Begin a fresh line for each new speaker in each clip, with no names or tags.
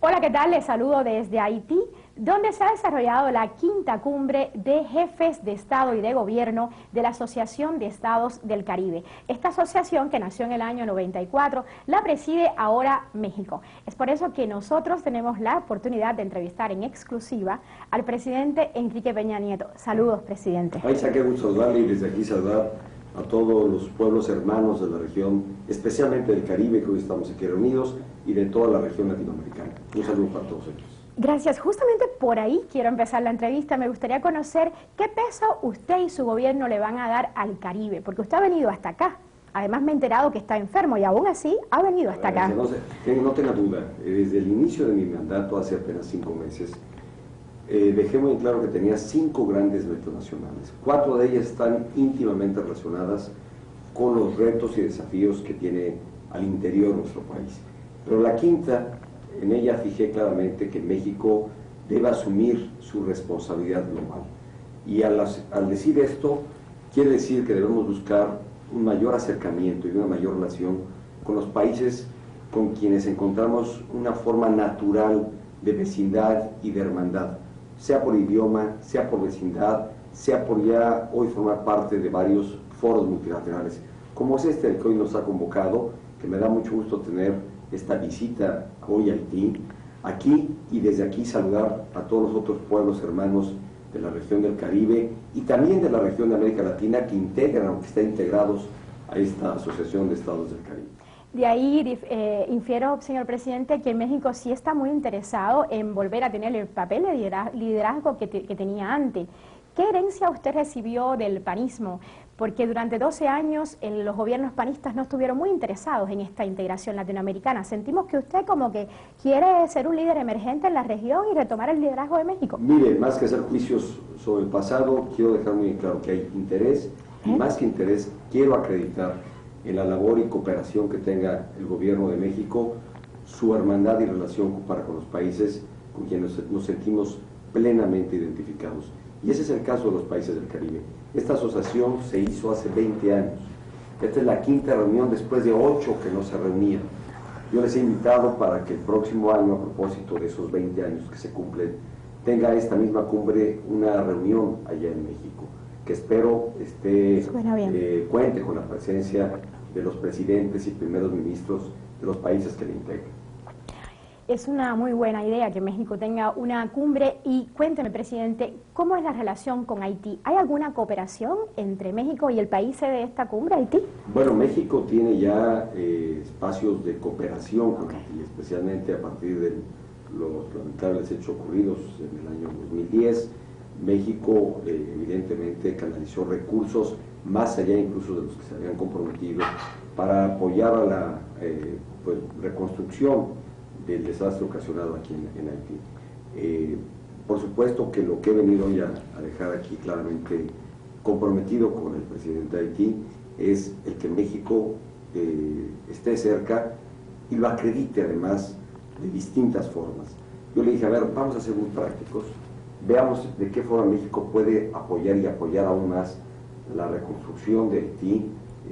Hola, ¿qué tal? Les saludo desde Haití, donde se ha desarrollado la quinta cumbre de jefes de Estado y de Gobierno de la Asociación de Estados del Caribe. Esta asociación, que nació en el año 94, la preside ahora México. Es por eso que nosotros tenemos la oportunidad de entrevistar en exclusiva al presidente Enrique Peña Nieto. Saludos, presidente.
Aiza, qué gusto saludarle y desde aquí saludar a todos los pueblos hermanos de la región, especialmente del Caribe, que hoy estamos aquí reunidos, y de toda la región latinoamericana. Un saludo para todos ellos.
Gracias. Justamente por ahí quiero empezar la entrevista. Me gustaría conocer qué peso usted y su gobierno le van a dar al Caribe, porque usted ha venido hasta acá. Además me he enterado que está enfermo y aún así ha venido hasta acá.
No tenga duda, desde el inicio de mi mandato, hace apenas 5 meses, dejé muy claro que tenía 5 grandes metas nacionales. 4 de ellas están íntimamente relacionadas con los retos y desafíos que tiene al interior de nuestro país. Pero la quinta, en ella fijé claramente que México debe asumir su responsabilidad global. Y al decir esto, quiere decir que debemos buscar un mayor acercamiento y una mayor relación con los países con quienes encontramos una forma natural de vecindad y de hermandad, sea por idioma, sea por vecindad, sea por ya hoy formar parte de varios foros multilaterales, como es este el que hoy nos ha convocado, que me da mucho gusto tener esta visita hoy a Haití, aquí y desde aquí saludar a todos los otros pueblos hermanos de la región del Caribe y también de la región de América Latina que integran o que están integrados a esta Asociación de Estados del Caribe.
De ahí infiero, señor presidente, que México sí está muy interesado en volver a tener el papel de liderazgo que tenía antes. ¿Qué herencia usted recibió del panismo? Porque durante 12 años los gobiernos panistas no estuvieron muy interesados en esta integración latinoamericana. Sentimos que usted como que quiere ser un líder emergente en la región y retomar el liderazgo de México.
Mire, más que hacer juicios sobre el pasado, quiero dejar muy claro que hay interés, y más que interés, quiero acreditar en la labor y cooperación que tenga el gobierno de México, su hermandad y relación para con los países con quienes nos sentimos plenamente identificados. Y ese es el caso de los países del Caribe. Esta asociación se hizo hace 20 años. Esta es la quinta reunión después de 8 que no se reunían. Yo les he invitado para que el próximo año, a propósito de esos 20 años que se cumplen, tenga esta misma cumbre una reunión allá en México, que espero cuente con la presencia de los presidentes y primeros ministros de los países que le integran.
Es una muy buena idea que México tenga una cumbre. Y cuénteme, presidente, ¿cómo es la relación con Haití? ¿Hay alguna cooperación entre México y el país de esta cumbre, Haití?
Bueno, México tiene ya espacios de cooperación con Haití, especialmente a partir de los lamentables hechos ocurridos en el año 2010. México evidentemente canalizó recursos más allá incluso de los que se habían comprometido para apoyar a la reconstrucción del desastre ocasionado aquí en Haití. Por supuesto que lo que he venido hoy a dejar aquí claramente comprometido con el presidente de Haití es el que México esté cerca y lo acredite además de distintas formas. Yo le dije, a ver, vamos a ser muy prácticos, veamos de qué forma México puede apoyar y apoyar aún más la reconstrucción de Haití,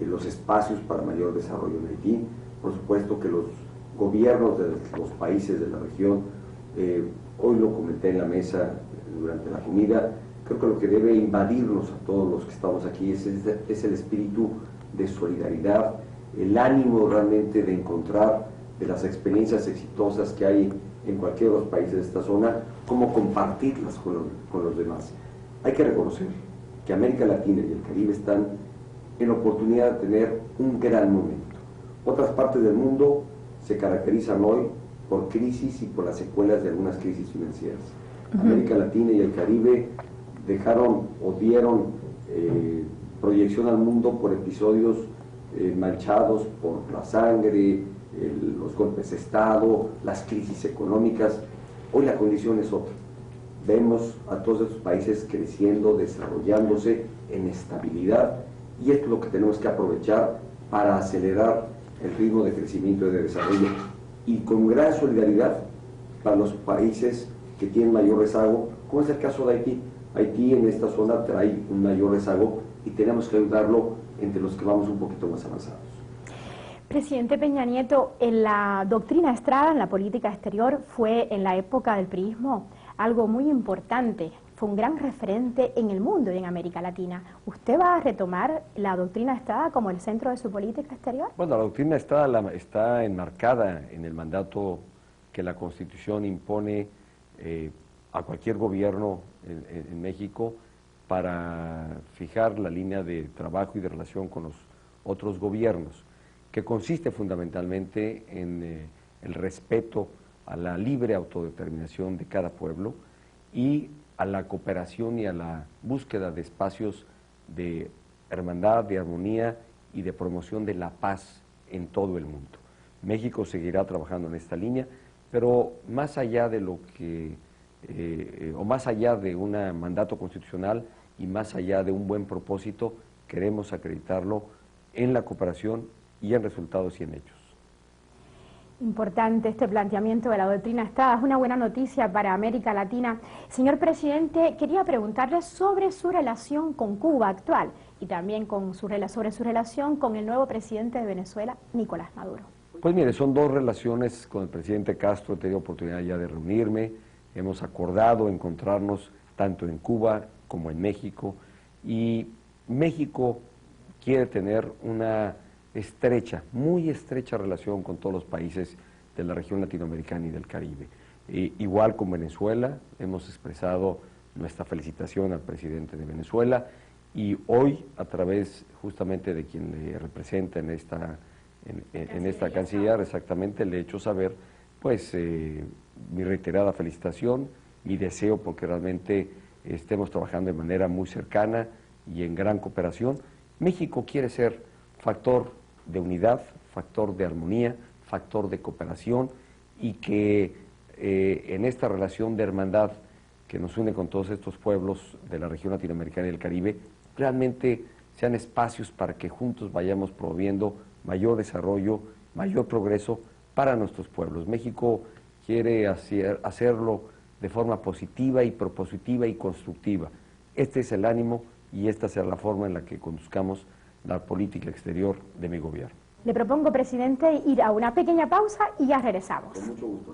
los espacios para mayor desarrollo en Haití. Por supuesto que los gobiernos de los países de la región, hoy lo comenté en la mesa durante la comida, creo que lo que debe invadirnos a todos los que estamos aquí es el espíritu de solidaridad, el ánimo realmente de encontrar de las experiencias exitosas que hay en cualquiera de los países de esta zona, cómo compartirlas con los demás. Hay que reconocer que América Latina y el Caribe están en oportunidad de tener un gran momento. Otras partes del mundo se caracterizan hoy por crisis y por las secuelas de algunas crisis financieras. América Latina y el Caribe dejaron o dieron proyección al mundo por episodios manchados por la sangre, los golpes de Estado, las crisis económicas. Hoy la condición es otra. Vemos a todos estos países creciendo, desarrollándose en estabilidad, y esto es lo que tenemos que aprovechar para acelerar el ritmo de crecimiento y de desarrollo, y con gran solidaridad para los países que tienen mayor rezago, como es el caso de Haití. Haití en esta zona trae un mayor rezago y tenemos que ayudarlo entre los que vamos un poquito más avanzados.
Presidente Peña Nieto, en la doctrina Estrada, en la política exterior, fue en la época del priismo algo muy importante. Fue un gran referente en el mundo y en América Latina. ¿Usted va a retomar la doctrina Estrada como el centro de su política exterior?
Bueno, la doctrina Estrada está enmarcada en el mandato que la Constitución impone a cualquier gobierno en México para fijar la línea de trabajo y de relación con los otros gobiernos, que consiste fundamentalmente en el respeto a la libre autodeterminación de cada pueblo y a la cooperación y a la búsqueda de espacios de hermandad, de armonía y de promoción de la paz en todo el mundo. México seguirá trabajando en esta línea, pero más allá de lo que, o más allá de un mandato constitucional y más allá de un buen propósito, queremos acreditarlo en la cooperación y en resultados y en hechos.
Importante este planteamiento de la doctrina Estrada, es una buena noticia para América Latina. Señor presidente, quería preguntarle sobre su relación con Cuba actual y también sobre su relación con el nuevo presidente de Venezuela, Nicolás Maduro.
Pues mire, son dos relaciones con el presidente Castro, he tenido oportunidad ya de reunirme, hemos acordado encontrarnos tanto en Cuba como en México, y México quiere tener una estrecha, muy estrecha relación con todos los países de la región latinoamericana y del Caribe. Igual con Venezuela, hemos expresado nuestra felicitación al presidente de Venezuela, y hoy, a través justamente de quien le representa en esta Canciller, exactamente, le he hecho saber pues mi reiterada felicitación, mi deseo porque realmente estemos trabajando de manera muy cercana y en gran cooperación. México quiere ser factor de unidad, factor de armonía, factor de cooperación, y que en esta relación de hermandad que nos une con todos estos pueblos de la región latinoamericana y del Caribe, realmente sean espacios para que juntos vayamos promoviendo mayor desarrollo, mayor progreso para nuestros pueblos. México quiere hacerlo de forma positiva y propositiva y constructiva. Este es el ánimo y esta será la forma en la que conduzcamos la política exterior de mi gobierno.
Le propongo, presidente, ir a una pequeña pausa y ya regresamos.
Con mucho gusto.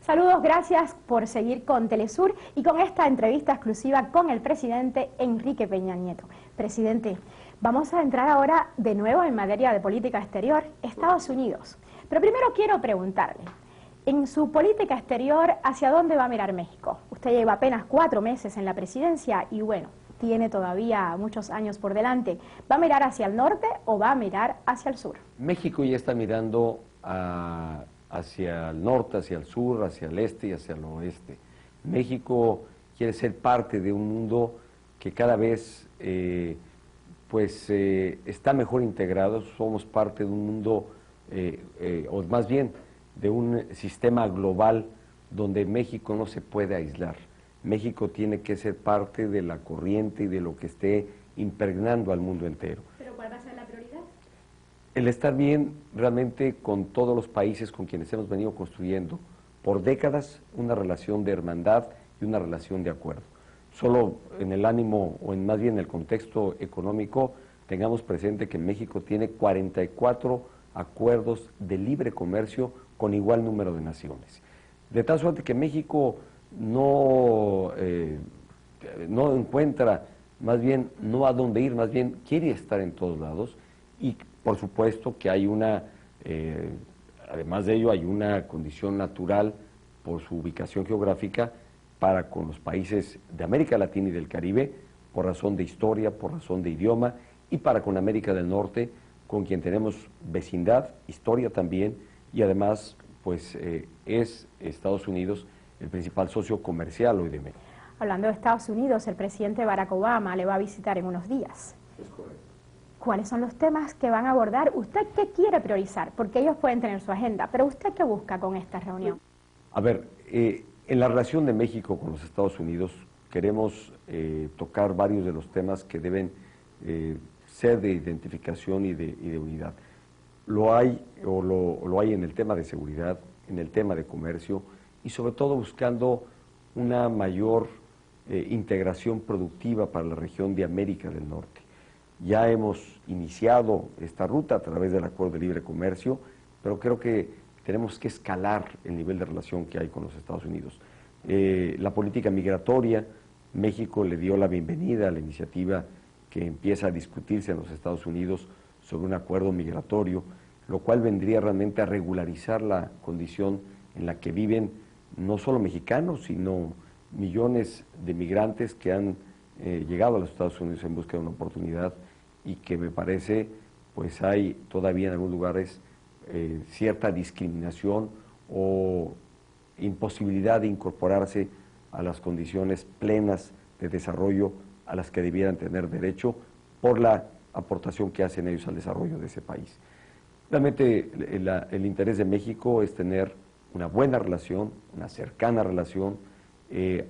Saludos, gracias por seguir con Telesur y con esta entrevista exclusiva con el presidente Enrique Peña Nieto. Presidente, vamos a entrar ahora de nuevo en materia de política exterior, Estados Unidos. Pero primero quiero preguntarle, en su política exterior, ¿hacia dónde va a mirar México? Usted lleva apenas 4 meses en la presidencia y bueno, tiene todavía muchos años por delante. ¿Va a mirar hacia el norte o va a mirar hacia el sur?
México ya está mirando hacia el norte, hacia el sur, hacia el este y hacia el oeste. México quiere ser parte de un mundo que cada vez está mejor integrado. Somos parte de un mundo, o más bien de un sistema global donde México no se puede aislar. México tiene que ser parte de la corriente y de lo que esté impregnando al mundo entero.
¿Pero cuál va a ser la prioridad?
El estar bien realmente con todos los países con quienes hemos venido construyendo por décadas una relación de hermandad y una relación de acuerdo. Solo en el ánimo, o en más bien en el contexto económico, tengamos presente que México tiene 44 acuerdos de libre comercio con igual número de naciones. De tal suerte que México no encuentra, más bien no a dónde ir, más bien quiere estar en todos lados, y por supuesto que hay además de ello hay una condición natural por su ubicación geográfica para con los países de América Latina y del Caribe, por razón de historia, por razón de idioma, y para con América del Norte, con quien tenemos vecindad, historia también, y además pues es Estados Unidos el principal socio comercial hoy de México.
Hablando de Estados Unidos, el presidente Barack Obama le va a visitar en unos días.
Es correcto.
¿Cuáles son los temas que van a abordar? ¿Usted qué quiere priorizar? Porque ellos pueden tener su agenda, pero ¿usted qué busca con esta reunión?
A ver, en la relación de México con los Estados Unidos queremos tocar varios de los temas que deben ser de identificación y de unidad. Lo hay en el tema de seguridad, en el tema de comercio y sobre todo buscando una mayor integración productiva para la región de América del Norte. Ya hemos iniciado esta ruta a través del Acuerdo de Libre Comercio, pero creo que tenemos que escalar el nivel de relación que hay con los Estados Unidos. La política migratoria, México le dio la bienvenida a la iniciativa que empieza a discutirse en los Estados Unidos sobre un acuerdo migratorio, lo cual vendría realmente a regularizar la condición en la que viven no solo mexicanos, sino millones de migrantes que han llegado a los Estados Unidos en busca de una oportunidad y que me parece, pues hay todavía en algunos lugares cierta discriminación o imposibilidad de incorporarse a las condiciones plenas de desarrollo a las que debieran tener derecho por la aportación que hacen ellos al desarrollo de ese país. Realmente el interés de México es tener una buena relación, una cercana relación,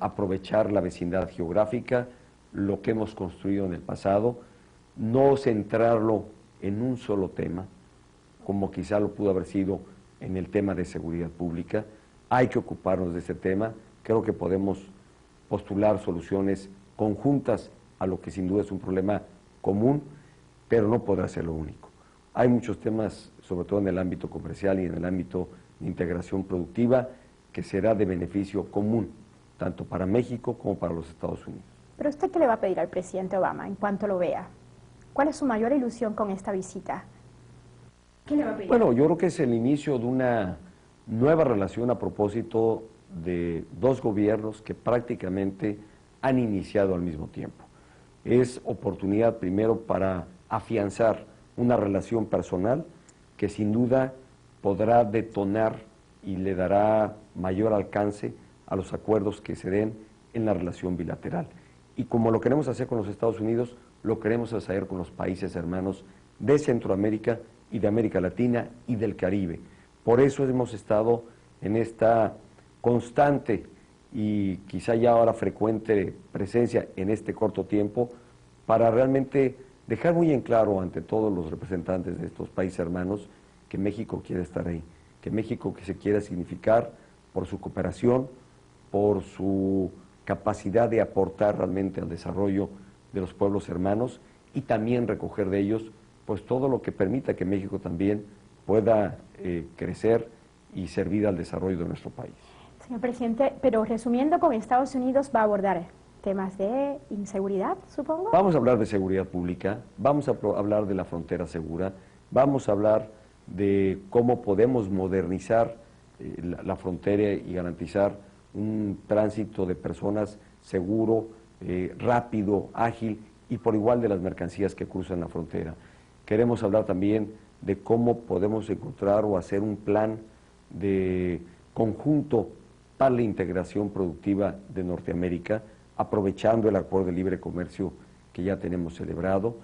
aprovechar la vecindad geográfica, lo que hemos construido en el pasado, no centrarlo en un solo tema, como quizá lo pudo haber sido en el tema de seguridad pública. Hay que ocuparnos de ese tema. Creo que podemos postular soluciones conjuntas a lo que sin duda es un problema común, pero no podrá ser lo único. Hay muchos temas, sobre todo en el ámbito comercial y en el ámbito de integración productiva, que será de beneficio común, tanto para México como para los Estados Unidos.
¿Pero usted qué le va a pedir al presidente Obama en cuanto lo vea? ¿Cuál es su mayor ilusión con esta visita? ¿Qué le va a pedir?
Bueno, yo creo que es el inicio de una nueva relación a propósito de dos gobiernos que prácticamente han iniciado al mismo tiempo. Es oportunidad primero para afianzar una relación personal que sin duda podrá detonar y le dará mayor alcance a los acuerdos que se den en la relación bilateral. Y como lo queremos hacer con los Estados Unidos, lo queremos hacer con los países hermanos de Centroamérica y de América Latina y del Caribe. Por eso hemos estado en esta constante y quizá ya ahora frecuente presencia en este corto tiempo para realmente dejar muy en claro ante todos los representantes de estos países hermanos que México quiere estar ahí, que México que se quiere significar por su cooperación, por su capacidad de aportar realmente al desarrollo de los pueblos hermanos y también recoger de ellos pues todo lo que permita que México también pueda crecer y servir al desarrollo de nuestro país.
Señor presidente, pero resumiendo, con Estados Unidos va a abordar temas de inseguridad, supongo.
Vamos a hablar de seguridad pública, vamos a hablar de la frontera segura, vamos a hablar de cómo podemos modernizar la frontera y garantizar un tránsito de personas seguro, rápido, ágil y por igual de las mercancías que cruzan la frontera. Queremos hablar también de cómo podemos encontrar o hacer un plan de conjunto para la integración productiva de Norteamérica, aprovechando el Acuerdo de Libre Comercio que ya tenemos celebrado.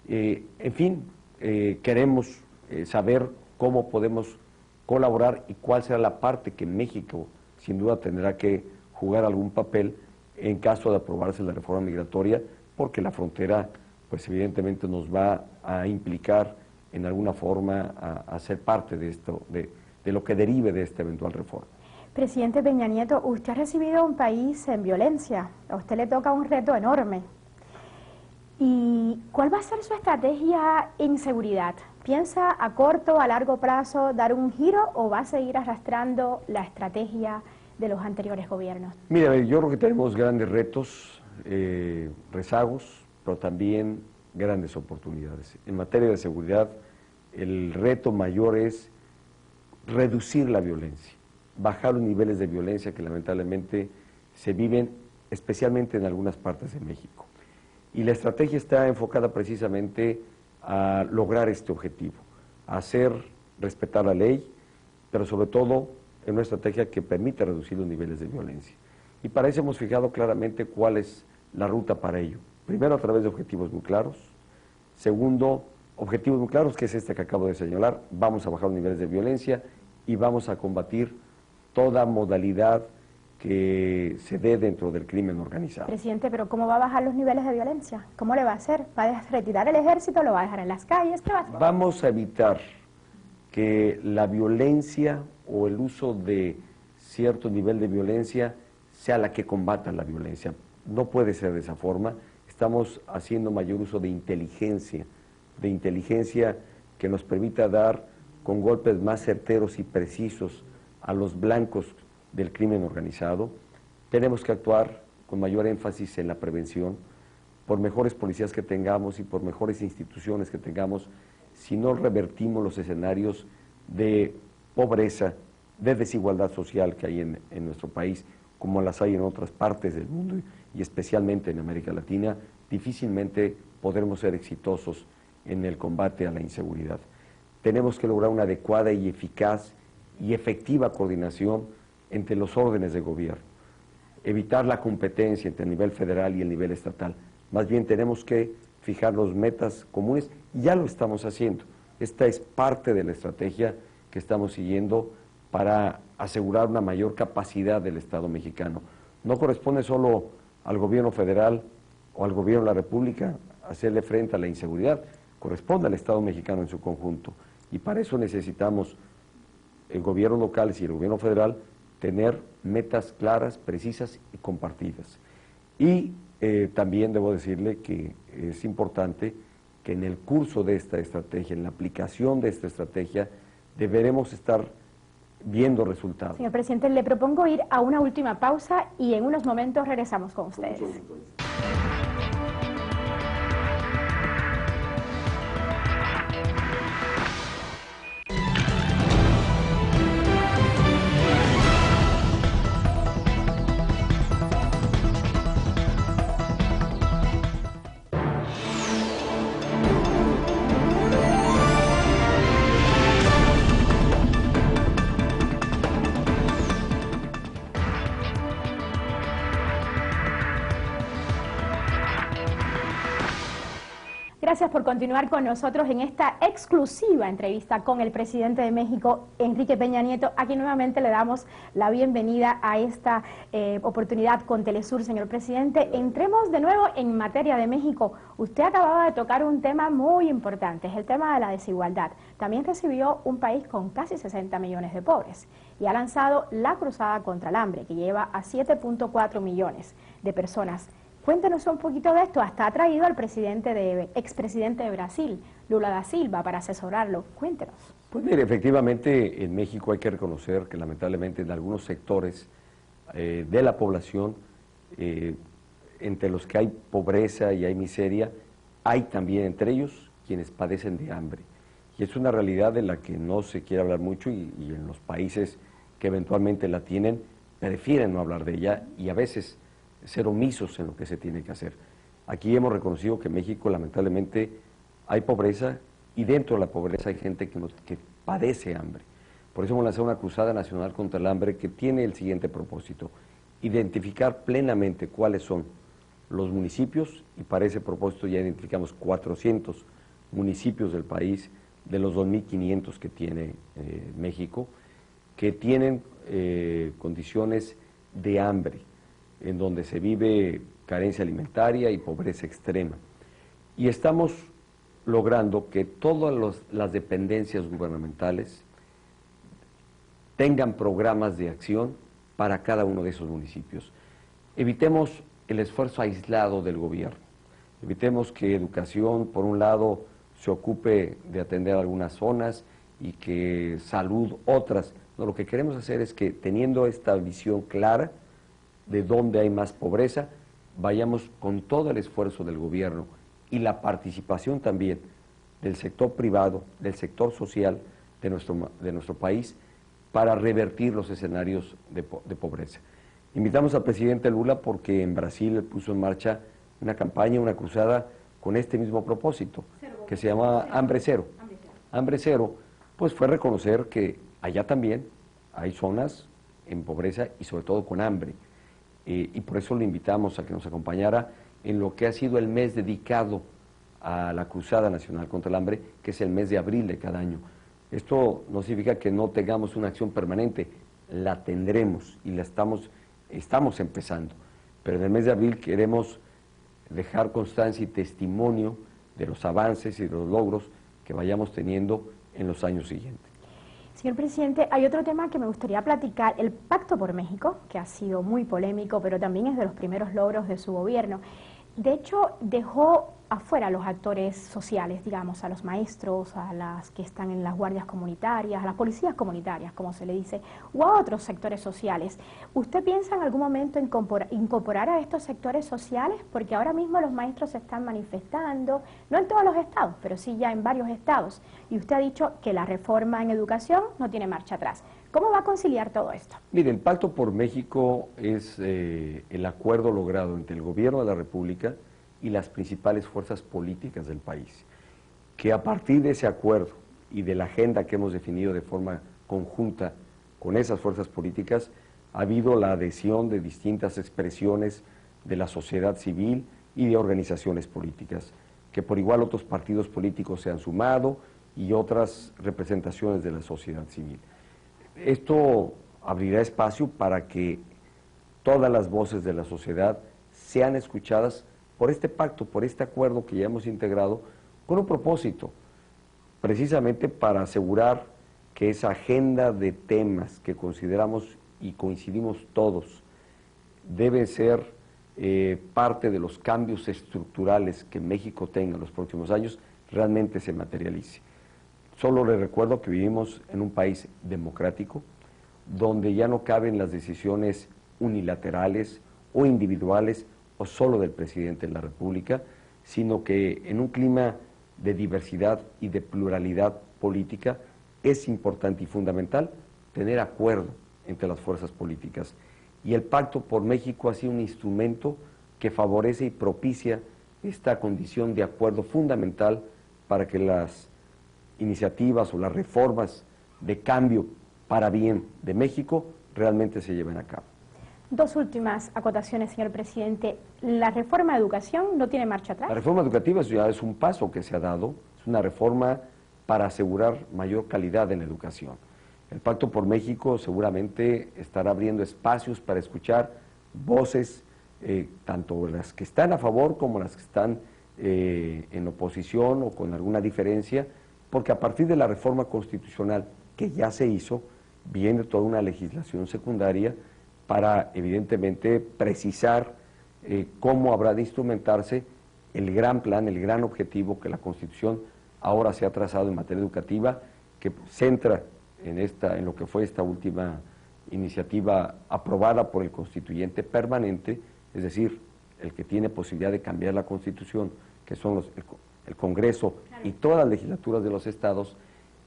En fin, queremos saber cómo podemos colaborar y cuál será la parte que México sin duda tendrá que jugar algún papel en caso de aprobarse la reforma migratoria, porque la frontera pues evidentemente nos va a implicar en alguna forma a ser parte de esto, de lo que derive de esta eventual reforma.
Presidente Peña Nieto, usted ha recibido un país en violencia, a usted le toca un reto enorme. ¿Y cuál va a ser su estrategia en seguridad? ¿Piensa a corto, a largo plazo dar un giro o va a seguir arrastrando la estrategia de los anteriores gobiernos?
Mira, yo creo que tenemos grandes retos, rezagos, pero también grandes oportunidades. En materia de seguridad, el reto mayor es reducir la violencia, bajar los niveles de violencia que lamentablemente se viven, especialmente en algunas partes de México. Y la estrategia está enfocada precisamente a lograr este objetivo, a hacer respetar la ley, pero sobre todo en una estrategia que permita reducir los niveles de violencia. Y para eso hemos fijado claramente cuál es la ruta para ello. Primero, a través de objetivos muy claros. Segundo, objetivos muy claros, que es este que acabo de señalar. Vamos a bajar los niveles de violencia y vamos a combatir toda modalidad que se dé dentro del crimen organizado.
Presidente, pero ¿cómo va a bajar los niveles de violencia? ¿Cómo le va a hacer? ¿Va a retirar el ejército? ¿Lo va a dejar en las calles? ¿Qué va a hacer?
Vamos a evitar que la violencia o el uso de cierto nivel de violencia sea la que combata la violencia. No puede ser de esa forma. Estamos haciendo mayor uso de inteligencia que nos permita dar con golpes más certeros y precisos a los blancos del crimen organizado. Tenemos que actuar con mayor énfasis en la prevención, por mejores policías que tengamos y por mejores instituciones que tengamos, si no revertimos los escenarios de pobreza, de desigualdad social que hay en nuestro país, como las hay en otras partes del mundo y especialmente en América Latina, difícilmente podremos ser exitosos en el combate a la inseguridad. Tenemos que lograr una adecuada y eficaz y efectiva coordinación entre los órdenes de gobierno, evitar la competencia entre el nivel federal y el nivel estatal. Más bien tenemos que fijarnos metas comunes y ya lo estamos haciendo. Esta es parte de la estrategia que estamos siguiendo para asegurar una mayor capacidad del Estado mexicano. No corresponde solo al gobierno federal o al gobierno de la República hacerle frente a la inseguridad, corresponde al Estado mexicano en su conjunto. Y para eso necesitamos el gobierno locales y el gobierno federal tener metas claras, precisas y compartidas. Y también debo decirle que es importante que en el curso de esta estrategia, en la aplicación de esta estrategia, deberemos estar viendo resultados.
Señor presidente, le propongo ir a una última pausa y en unos momentos regresamos con ustedes. Gracias por continuar con nosotros en esta exclusiva entrevista con el presidente de México, Enrique Peña Nieto, a quien nuevamente le damos la bienvenida a esta oportunidad con Telesur. Señor presidente, entremos de nuevo en materia de México. Usted acababa de tocar un tema muy importante, es el tema de la desigualdad. También recibió un país con casi 60 millones de pobres y ha lanzado la cruzada contra el hambre, que lleva a 7.4 millones de personas. Cuéntenos un poquito de esto. Hasta ha traído al expresidente de Brasil, Lula da Silva, para asesorarlo. Cuéntenos.
Pues mire, efectivamente en México hay que reconocer que lamentablemente en algunos sectores de la población, entre los que hay pobreza y hay miseria, hay también entre ellos quienes padecen de hambre. Y es una realidad de la que no se quiere hablar mucho y en los países que eventualmente la tienen prefieren no hablar de ella y a veces ser omisos en lo que se tiene que hacer. Aquí hemos reconocido que en México lamentablemente hay pobreza y dentro de la pobreza hay gente que padece hambre. Por eso hemos lanzado una cruzada nacional contra el hambre que tiene el siguiente propósito: identificar plenamente cuáles son los municipios, y para ese propósito ya identificamos 400 municipios del país, de los 2.500 que tiene México, que tienen condiciones de hambre, en donde se vive carencia alimentaria y pobreza extrema. Y estamos logrando que todas las dependencias gubernamentales tengan programas de acción para cada uno de esos municipios. Evitemos el esfuerzo aislado del gobierno, evitemos que educación, por un lado, se ocupe de atender algunas zonas y que salud otras. No, lo que queremos hacer es que, teniendo esta visión clara de dónde hay más pobreza, vayamos con todo el esfuerzo del gobierno y la participación también del sector privado, del sector social de nuestro país, para revertir los escenarios de pobreza. Invitamos al presidente Lula porque en Brasil puso en marcha una campaña, una cruzada con este mismo propósito, que se llama Hambre Cero. Hambre Cero, pues fue reconocer que allá también hay zonas en pobreza y sobre todo con hambre. Y por eso le invitamos a que nos acompañara en lo que ha sido el mes dedicado a la Cruzada Nacional contra el Hambre, que es el mes de abril de cada año. Esto no significa que no tengamos una acción permanente, la tendremos y la estamos empezando, pero en el mes de abril queremos dejar constancia y testimonio de los avances y de los logros que vayamos teniendo en los años siguientes.
Señor presidente, hay otro tema que me gustaría platicar, el Pacto por México, que ha sido muy polémico, pero también es de los primeros logros de su gobierno. De hecho, dejó afuera a los actores sociales, digamos, a los maestros, a las que están en las guardias comunitarias, a las policías comunitarias, como se le dice, o a otros sectores sociales. ¿Usted piensa en algún momento incorporar a estos sectores sociales? Porque ahora mismo los maestros se están manifestando, no en todos los estados, pero sí ya en varios estados. Y usted ha dicho que la reforma en educación no tiene marcha atrás. ¿Cómo va a conciliar todo esto?
Mire, el Pacto por México es el acuerdo logrado entre el gobierno de la República y las principales fuerzas políticas del país, que a partir de ese acuerdo y de la agenda que hemos definido de forma conjunta con esas fuerzas políticas, ha habido la adhesión de distintas expresiones de la sociedad civil y de organizaciones políticas, que por igual otros partidos políticos se han sumado y otras representaciones de la sociedad civil. Esto abrirá espacio para que todas las voces de la sociedad sean escuchadas por este pacto, por este acuerdo que ya hemos integrado, con un propósito, precisamente para asegurar que esa agenda de temas que consideramos y coincidimos todos debe ser parte de los cambios estructurales que México tenga en los próximos años, realmente se materialice. Solo les recuerdo que vivimos en un país democrático, donde ya no caben las decisiones unilaterales o individuales o solo del presidente de la República, sino que en un clima de diversidad y de pluralidad política es importante y fundamental tener acuerdo entre las fuerzas políticas. Y el Pacto por México ha sido un instrumento que favorece y propicia esta condición de acuerdo fundamental para que las iniciativas o las reformas de cambio para bien de México realmente se lleven a cabo.
Dos últimas acotaciones, señor presidente. La reforma de educación no tiene marcha atrás.
La reforma educativa ya es un paso que se ha dado, es una reforma para asegurar mayor calidad en la educación. El Pacto por México seguramente estará abriendo espacios para escuchar voces, tanto las que están a favor como las que están en oposición o con alguna diferencia, porque a partir de la reforma constitucional que ya se hizo, viene toda una legislación secundaria para, evidentemente, precisar cómo habrá de instrumentarse el gran plan, el gran objetivo que la Constitución ahora se ha trazado en materia educativa, que centra en lo que fue esta última iniciativa aprobada por el constituyente permanente, es decir, el que tiene posibilidad de cambiar la Constitución, que son el Congreso y todas las legislaturas de los estados,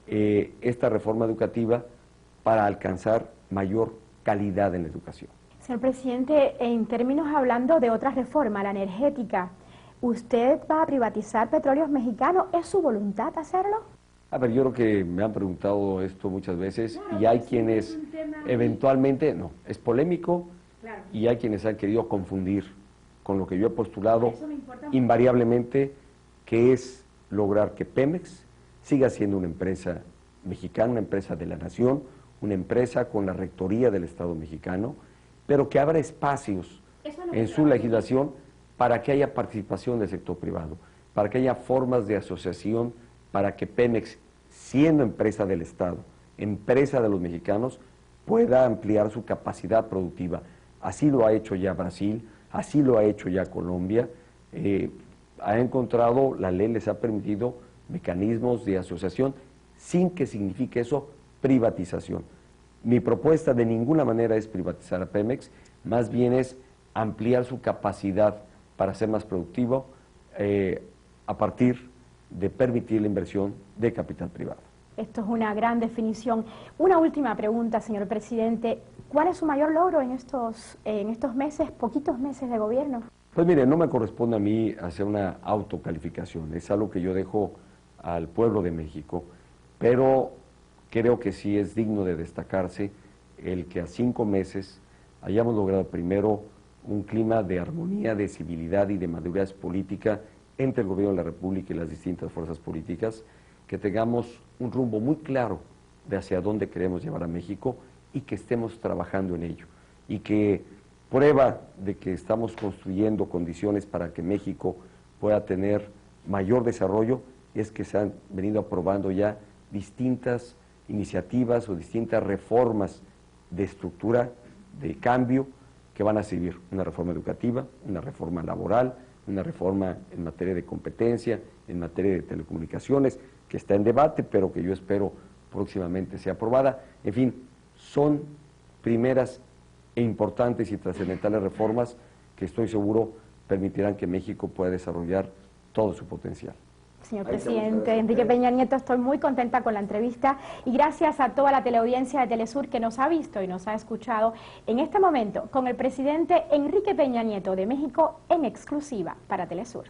esta reforma educativa para alcanzar mayor calidad en la educación.
Señor presidente, en términos hablando de otra reforma, la energética, ¿usted va a privatizar Petróleos Mexicanos? ¿Es su voluntad hacerlo?
A ver, yo creo que me han preguntado esto muchas veces y hay quienes eventualmente, no, es polémico y hay quienes han querido confundir con lo que yo he postulado invariablemente, que es lograr que Pemex siga siendo una empresa mexicana, una empresa de la nación, una empresa con la rectoría del Estado mexicano, pero que abra espacios en su legislación para que haya participación del sector privado, para que haya formas de asociación, para que Pemex, siendo empresa del Estado, empresa de los mexicanos, pueda ampliar su capacidad productiva. Así lo ha hecho ya Brasil, así lo ha hecho ya Colombia. Ha encontrado, la ley les ha permitido mecanismos de asociación sin que signifique eso privatización. Mi propuesta de ninguna manera es privatizar a Pemex, más bien es ampliar su capacidad para ser más productivo a partir de permitir la inversión de capital privado.
Esto es una gran definición. Una última pregunta, señor presidente. ¿Cuál es su mayor logro en estos meses, poquitos meses de gobierno?
Pues mire, no me corresponde a mí hacer una autocalificación, es algo que yo dejo al pueblo de México, pero creo que sí es digno de destacarse el que a 5 meses hayamos logrado primero un clima de armonía, de civilidad y de madurez política entre el Gobierno de la República y las distintas fuerzas políticas, que tengamos un rumbo muy claro de hacia dónde queremos llevar a México y que estemos trabajando en ello. Y que prueba de que estamos construyendo condiciones para que México pueda tener mayor desarrollo es que se han venido aprobando ya distintas iniciativas o distintas reformas de estructura, de cambio, que van a seguir una reforma educativa, una reforma laboral, una reforma en materia de competencia, en materia de telecomunicaciones, que está en debate, pero que yo espero próximamente sea aprobada. En fin, son primeras e importantes y trascendentales reformas que estoy seguro permitirán que México pueda desarrollar todo su potencial.
Señor presidente Enrique Peña Nieto, estoy muy contenta con la entrevista y gracias a toda la teleaudiencia de Telesur que nos ha visto y nos ha escuchado en este momento con el presidente Enrique Peña Nieto de México en exclusiva para Telesur.